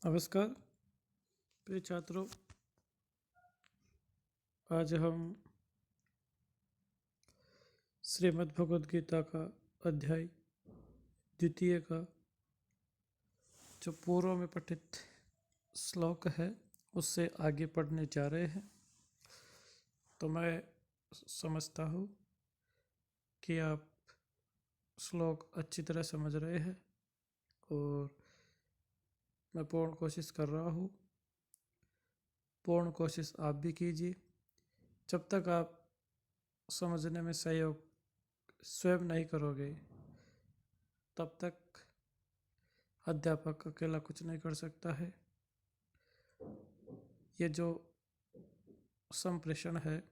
नमस्कार प्रिय छात्रों। आज हम श्रीमद् भगवद गीता का अध्याय द्वितीय का जो पूर्व में पठित श्लोक है उससे आगे पढ़ने जा रहे हैं। तो मैं समझता हूँ कि आप श्लोक अच्छी तरह समझ रहे हैं और मैं पूर्ण कोशिश कर रहा हूँ। पूर्ण कोशिश आप भी कीजिए। जब तक आप समझने में सहयोग स्वयं नहीं करोगे तब तक अध्यापक अकेला कुछ नहीं कर सकता है। ये जो संप्रेषण है,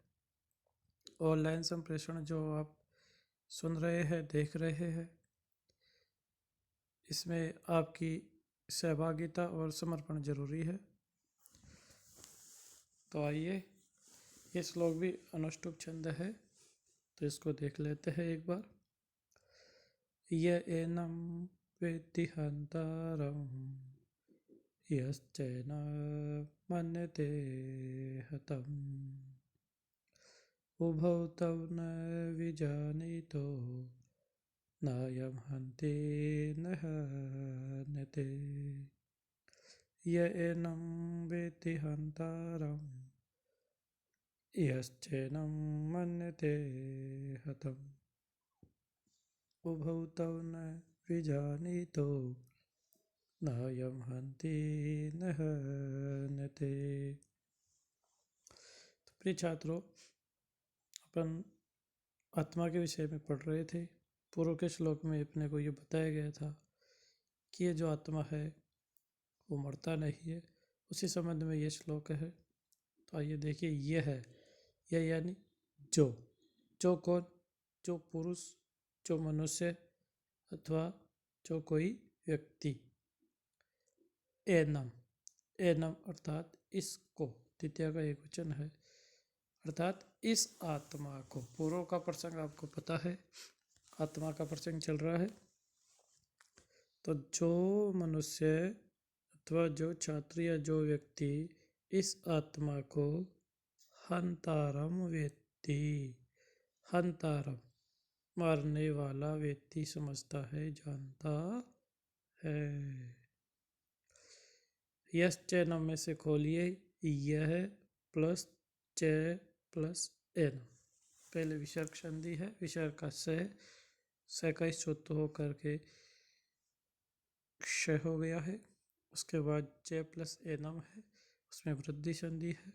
ऑनलाइन संप्रेषण जो आप सुन रहे हैं, देख रहे हैं, इसमें आपकी सहभागिता और समर्पण जरूरी है। तो आइए, ये श्लोक भी अनुष्टुप छंद है तो इसको देख लेते हैं एक बार। य एनं वेत्ति हन्तारं यश्चैन मन्यते हतम् उभौ तौ न विजानीतो नायं हन्ति न हन्यते। य एनं वेत्ति हन्तारं यश्चैनं मन्यते हतम् उभौ तौ न विजानीतो नायं हन्ति न हन्यते। तो प्रिय छात्रों, अपन आत्मा के विषय में पढ़ रहे थे। पूर्व के श्लोक में अपने को ये बताया गया था कि ये जो आत्मा है वो मरता नहीं है। उसी संबंध में ये श्लोक है। तो आइए देखिए, ये है, यह यानी जो। जो कौन? जो पुरुष, जो मनुष्य अथवा जो कोई व्यक्ति। एनम, एनम अर्थात इसको, द्वितीय का एक वचन है, अर्थात इस आत्मा को। पूर्व का प्रसंग आपको पता है, आत्मा का प्रसंग चल रहा है। तो जो मनुष्य अथवा जो छात्र या जो व्यक्ति इस आत्मा को हंतारम वेत्ति, हंतारम मारने वाला व्यक्ति समझता है, जानता है। यस चैनम में से खोलिए, यह प्लस च प्लस एन। पहले विसर्ग संधि है, विसर्ग का स का शुद्ध होकर के क्ष हो गया है। उसके बाद च प्लस एनम है, उसमें वृद्धि संधि है।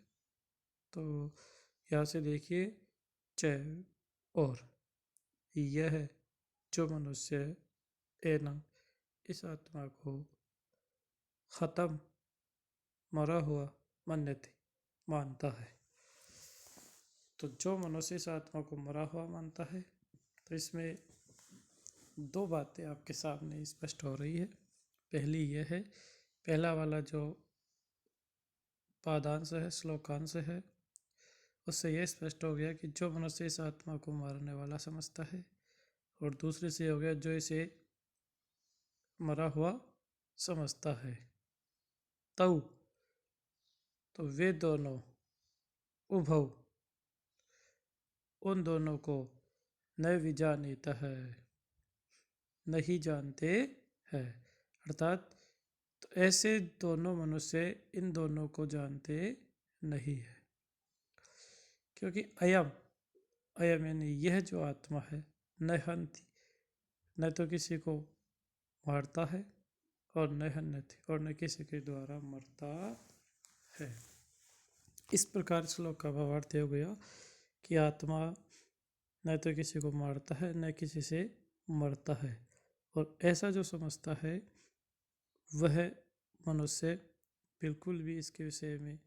तो यहाँ से देखिए, च और यह जो मनुष्य एनम इस आत्मा को खत्म, मरा हुआ, मन्यते मानता है। तो जो मनुष्य इस आत्मा को मरा हुआ मानता है, तो इसमें दो बातें आपके सामने स्पष्ट हो रही है। पहली यह है, पहला वाला जो पादांश है, श्लोकांश है, उससे यह स्पष्ट हो गया कि जो मनुष्य इस आत्मा को मारने वाला समझता है, और दूसरे से हो गया जो इसे मरा हुआ समझता है। तो वे दोनों, उभव, उन दोनों को न विजानीता है, नहीं जानते हैं। अर्थात तो ऐसे दोनों मनुष्य इन दोनों को जानते नहीं है, क्योंकि अयम, अयम यानी यह जो आत्मा है, न हंति, न तो किसी को मारता है, और न हन्यति, और न किसी के द्वारा मरता है। इस प्रकार श्लोक का भावार्थ हो गया कि आत्मा न तो किसी को मारता है, न किसी से मरता है। और ऐसा जो समझता है वह मनुष्य बिल्कुल भी इसके विषय में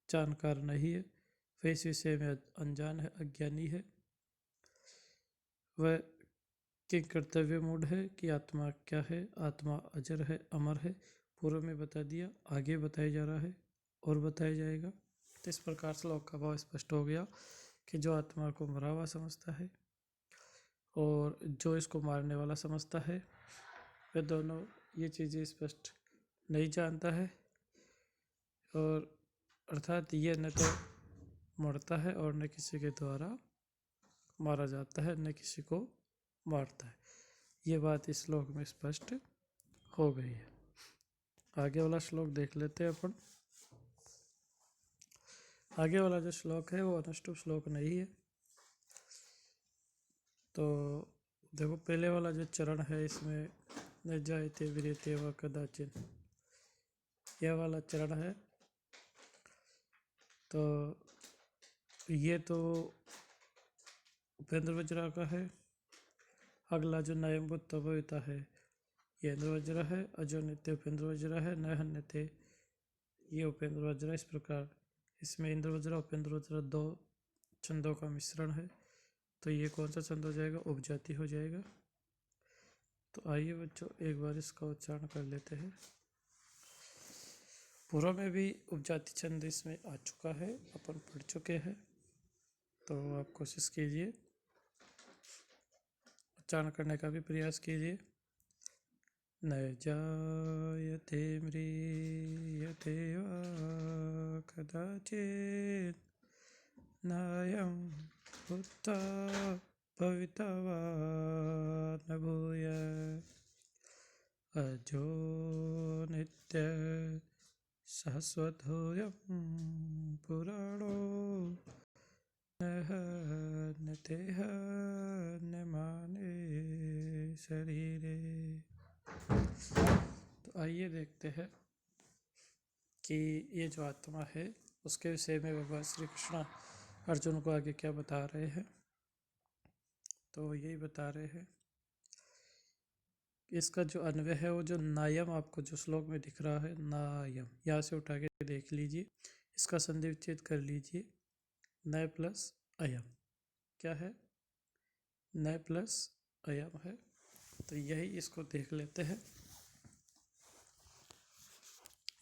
जानकार नहीं है, वह इस विषय में अनजान है, अज्ञानी है। वह किंग कर्तव्य मूढ़ है कि आत्मा क्या है, आत्मा अजर है, अमर है। पूर्व में बता दिया, आगे बताया जा रहा है और बताया जाएगा। तो इस प्रकार श्लोक का भाव स्पष्ट हो गया कि जो आत्मा को मरा हुआ समझता है और जो इसको मारने वाला समझता है, वे दोनों ये चीज़ें स्पष्ट नहीं जानता है, और अर्थात ये न तो मरता है और न किसी के द्वारा मारा जाता है, न किसी को मारता है। ये बात इस श्लोक में स्पष्ट हो गई है। आगे वाला श्लोक देख लेते हैं अपन। आगे वाला जो श्लोक है वो अनुष्टुप श्लोक नहीं है। तो देखो, पहले वाला जो चरण है इसमें न जायते विरेते व कदाचिन, यह वाला चरण है। तो ये तो उपेंद्र वज्रा का है। अगला जो नयम भविता है ये इंद्र वज्र है, अजो नित्य उपेंद्र वज्र है, नय हन्यते ये उपेंद्र वज्र। इस प्रकार इसमें इंद्र वज्र उपेंद्र वज्र दो छंदों का मिश्रण है। तो ये कौन सा छंद हो जाएगा? उपजाति हो जाएगा। तो आइए बच्चों एक बार इसका उच्चारण कर लेते हैं। पूर्व में भी उपजाति छंद इसमें आ चुका है, अपन पढ़ चुके हैं। तो आप कोशिश कीजिए, उच्चारण करने का भी प्रयास कीजिए। न जायते म्रियते वा कदाचित् नायं भूत्वा भविता वा न भूयात् अजो नित्य शाश्वतोऽयं पुराणो न हन्यते हन्यमाने शरीरे। तो आइए देखते हैं कि ये जो आत्मा है उसके विषय में भगवान श्री कृष्ण अर्जुन को आगे क्या बता रहे हैं। तो यही बता रहे हैं, इसका जो अन्वय है वो जो नायम आपको जो श्लोक में दिख रहा है, नायम, यहाँ से उठा के देख लीजिए, इसका संधि विच्छेद कर लीजिए। नय प्लस अयम क्या है? नय प्लस अयम है। तो यही इसको देख लेते हैं।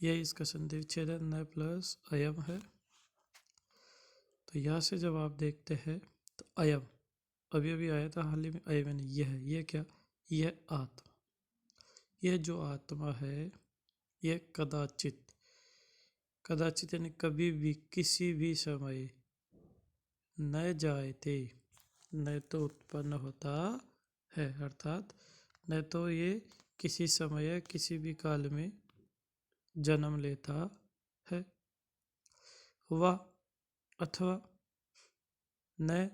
यही इसका संधि विच्छेद है, नय प्लस अयम है। तो यहाँ से जब आप देखते हैं तो अयम अभी अभी आया था हाल ही में, अयम यानी यह है। ये क्या? यह आत्मा। यह जो आत्मा है यह कदाचित, कदाचित यानी कभी भी, किसी भी समय, न जायते, न तो उत्पन्न होता है, अर्थात न तो ये किसी समय किसी भी काल में जन्म लेता है, व अथवा न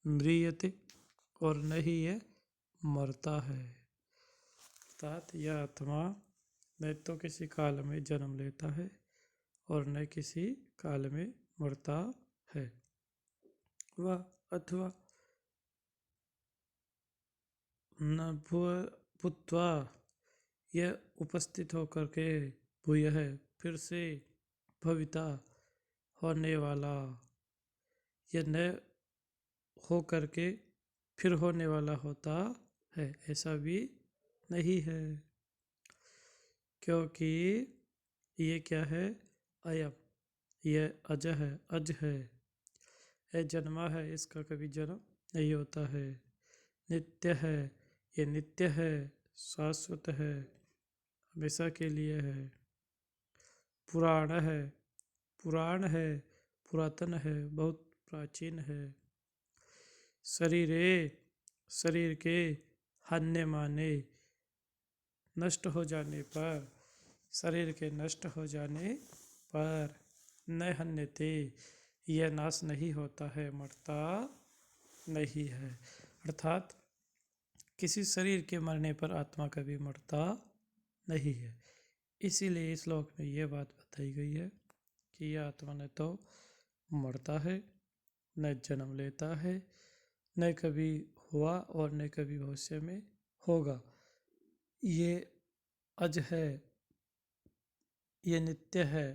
म्रियते और न ही ये मरता है। अर्थात यह आत्मा न तो किसी काल में जन्म लेता है और न किसी काल में मरता है, व अथवा न भूत्वा यह उपस्थित होकर के, भूय है फिर से, भविता होने वाला, यह न हो करके फिर होने वाला होता है, ऐसा भी नहीं है। क्योंकि ये क्या है? अयम, यह अज है, अज है, यह जन्मा है, इसका कभी जन्म नहीं होता है। नित्य है, ये नित्य है, शाश्वत है, हमेशा के लिए है। पुराण है, पुराण है, पुरातन है, बहुत प्राचीन है। शरीरे, शरीर के, हन्य माने, नष्ट हो जाने पर, शरीर के नष्ट हो जाने पर, न हन्यते यह नाश नहीं होता है, मरता नहीं है। अर्थात किसी शरीर के मरने पर आत्मा कभी मरता नहीं है। इसीलिए इस श्लोक में यह बात बताई गई है कि यह आत्मा न तो मरता है, न जन्म लेता है, न कभी हुआ और न कभी भविष्य में होगा। ये अज है, ये नित्य है,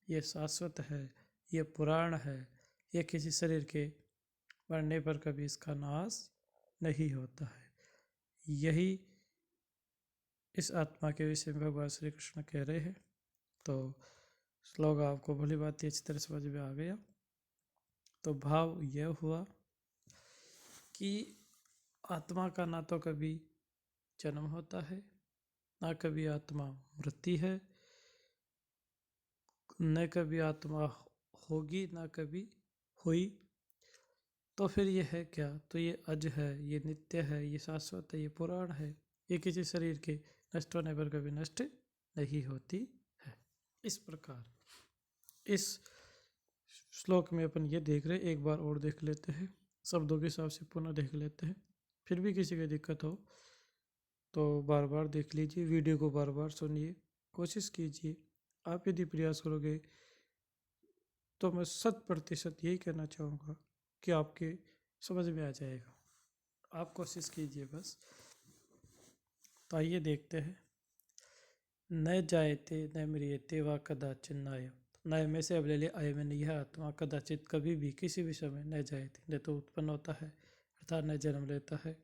ये शाश्वत है, ये पुराण है, ये किसी शरीर के मरने पर कभी इसका नाश नहीं होता है। यही इस आत्मा के विषय में भगवान श्री कृष्ण कह रहे हैं। तो श्लोक आपको भली बात अच्छी तरह समझ में आ गया। तो भाव यह हुआ कि आत्मा का ना तो कभी जन्म होता है ना कभी आत्मा मरती है, न कभी आत्मा होगी, ना कभी हुई। तो फिर ये है क्या? तो ये अज है, ये नित्य है, ये शाश्वत है, ये पुराण है, ये किसी शरीर के नष्ट होने पर कभी नष्ट नहीं होती है। इस प्रकार इस श्लोक में अपन ये देख रहे, एक बार और देख लेते हैं, शब्दों के हिसाब से पुनः देख लेते हैं। फिर भी किसी की दिक्कत हो तो बार बार देख लीजिए, वीडियो को बार बार सुनिए, कोशिश कीजिए। आप यदि प्रयास करोगे तो मैं 100% यही कहना चाहूँगा कि आपके समझ में आ जाएगा। आप कोशिश कीजिए बस। तो आइए देखते हैं। न जायते न म्रियते वा कदाचिन नायम। नय में से अब ले लिया, अय में नहीं है आत्मा। कदाचित कभी भी, किसी भी समय, न जायते, न तो उत्पन्न होता है अर्थात न जन्म लेता है,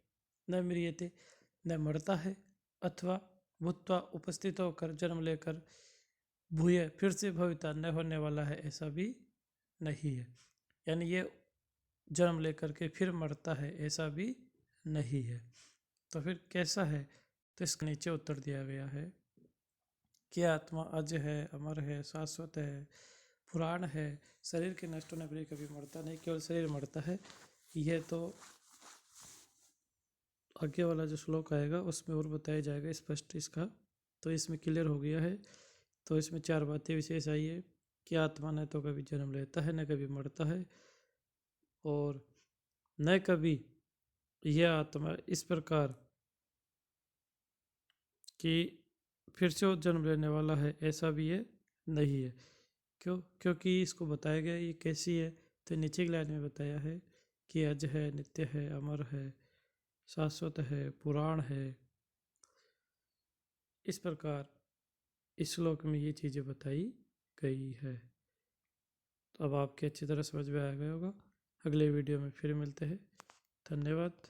न म्रियते, न मरता है, अथवा भूत्वा, उपस्थित होकर, जन्म लेकर, भूय, फिर से भविता, न होने वाला है, ऐसा भी नहीं है। यानी ये जन्म लेकर के फिर मरता है, ऐसा भी नहीं है। तो फिर कैसा है? तो इसके नीचे उत्तर दिया गया है कि आत्मा अज है, अमर है, शाश्वत है, पुराण है, शरीर के नष्ट होने पर कभी मरता नहीं, केवल शरीर मरता है। यह तो आगे वाला जो श्लोक आएगा उसमें और बताया जाएगा स्पष्ट इसका। तो इसमें क्लियर हो गया है। तो इसमें 4 बातें विशेष आई है कि आत्मा न तो कभी जन्म लेता है, न कभी मरता है, और न कभी यह आत्मा इस प्रकार कि फिर से वो जन्म लेने वाला है, ऐसा भी ये नहीं है। क्यों? क्योंकि इसको बताया गया ये कैसी है। तो नीचे की लाइन में बताया है कि अज है, नित्य है, अमर है, शाश्वत है, पुराण है। इस प्रकार इस श्लोक में ये चीज़ें बताई गई है। तो अब आपके अच्छी तरह समझ में आ गया होगा। अगले वीडियो में फिर मिलते हैं। धन्यवाद।